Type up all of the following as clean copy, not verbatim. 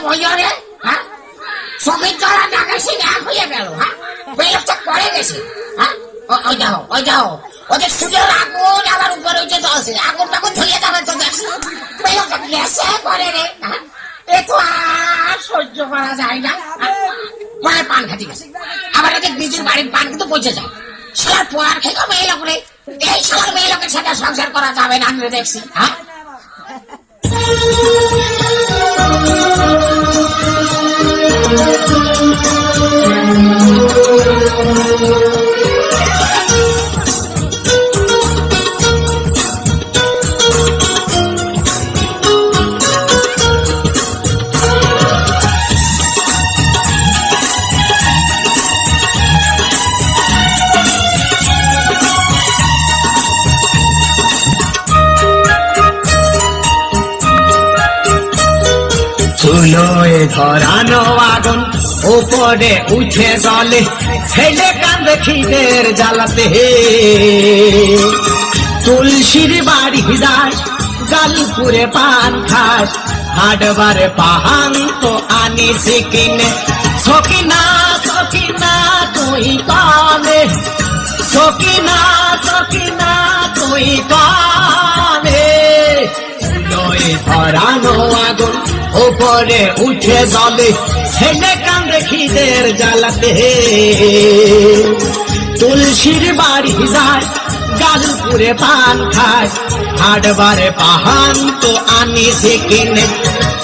বললো রে? হ্যাঁ, চোখের জলা নাকের সিনে এক হয়ে গেল। হ্যাঁ, বেলকটা পড়ে গেছে। হ্যাঁ, ওই যাও ওদের সুযোগ আগুন আমার উপরে উঠে চলছে, আগুন টাগুন ধরিয়ে যাবে তো দেখছি। বেলকটা গ্যাসে করে রে। হ্যাঁ, এ তো আর সহ্য করা যায় না। মনে পান খাটি গেছে, আবার এদের নিজের বাড়ির পান কিন্তু পচে যায়। সালার পোয়ার খেয়ে মেয়ে লোক রে, এই সালার মেয়ে লোকের সাথে সংসার করা যাবে না আমি দেখছি। হ্যাঁ, চুলোয় ধরানো আগুন উপরে উঠে জলে, ছেলে কান্দে খিদের জ্বালাতে। তুলসীর বাড়ি যায় গালপুরে পান খায়, হাটবারে পাহান তো আনিছি কিনে। সকিনা সকিনা তুই কানে, সকিনা সকিনা তুই কানে। চুলোয় ধরানো আগুন উপরে উঠে জলে, ছেলে কান্দে খিদের জ্বালাতে। তুলসীর বাড়ি যায় গালপুরে পান খায়, হাটবারে পাহান তো আনিছি কিনে।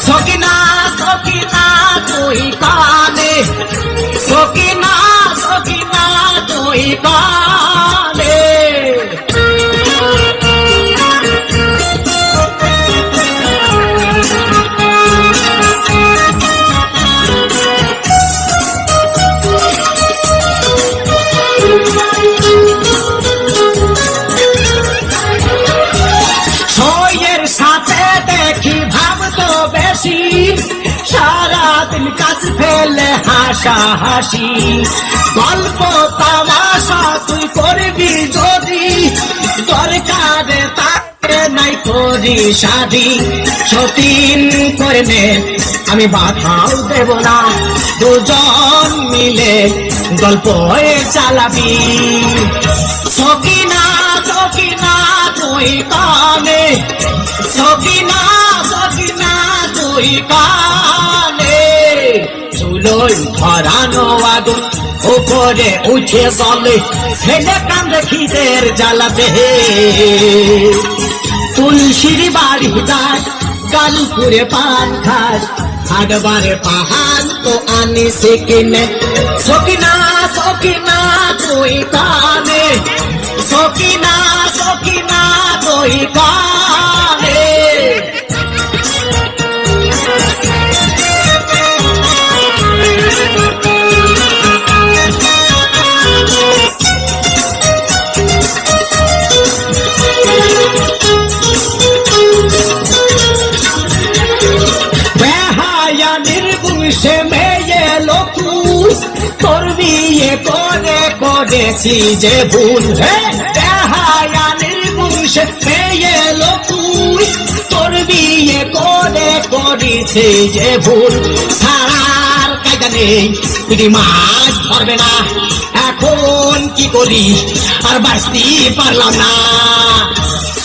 সকিনা সকিনা তুই কানে, সকিনা সকিনা তুই কানে। সাথে দেখি ভাবতো বেশি, সারাদিন কাজ ফেলে হাসা হাসি। গল্প তামাশা তুই করবি যদি, দরকারে তাকে নাই করি শাদি। সতীন করে নে আমি বাধাও দেব না, দুজন মিলে গল্প চালাবি। সকিনা সকিনা তুই কানে, সকিনা সকিনা তুই কানে। চুলোয় ধরানো আগুন উপরে উঠে জলে, ছেলে কান্দে খিদের জ্বালাতে। তুলসীর বাড়ি যায় গালপুরে পান খায়, হাটবারে পাহান তো আনিছি কিনে। সকিনা সকিনা তুই কানে, সকিনা সকিনা তুই কানে। বেহায়া নির্বংশে মেয়ে লোক, তোর বিয়ে করে করেছি যে ভুল। বেহায়া নির্বংশে মেয়ে লোক, তোর বিয়ে করে করেছি যে ভুল। সারার কায়দা নেই, তুই মাছ ধরবে না, এখন কি করি আর বাঁচতে পারলাম না।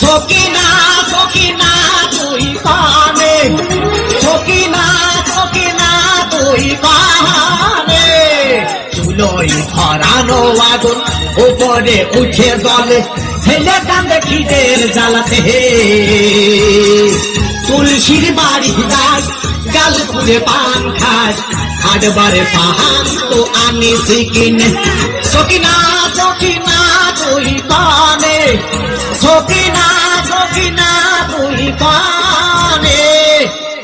সকিনা সকিনা তুই কানে, সকিনা সকিনা তুই কানে। চুলোয় ধরানো আগুন উপরে উঠে জলে, ছেলে কান্দে খিদের জ্বালাতে। তুলসীর বাড়ি যায় গালপুরে পান খায়, হাটবারে পাহান তো আনিছি কিনে। সকিনা সকিনা তুই কানে, সকিনা সকিনা তুই কানে।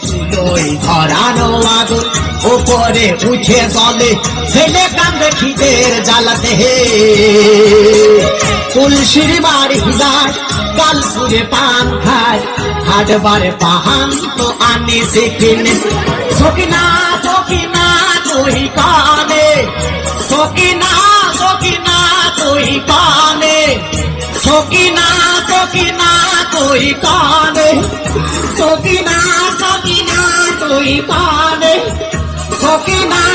চুলোয় ধরানো আগুন উপরে উঠে জলে, ছেলে কান্দে খিদের জ্বালাতে। তুলসীর বাড়ি যায় গালপুরে পান খায়, হাটবারে পাহান তো আনিছি কিনে। সকিনা সকিনা তুই কানে, সকিনা সকিনা তুই কানে, সকিনা সকিনা তুই কানে, সকিনা সকিনা তুই তুই পানে সকিনা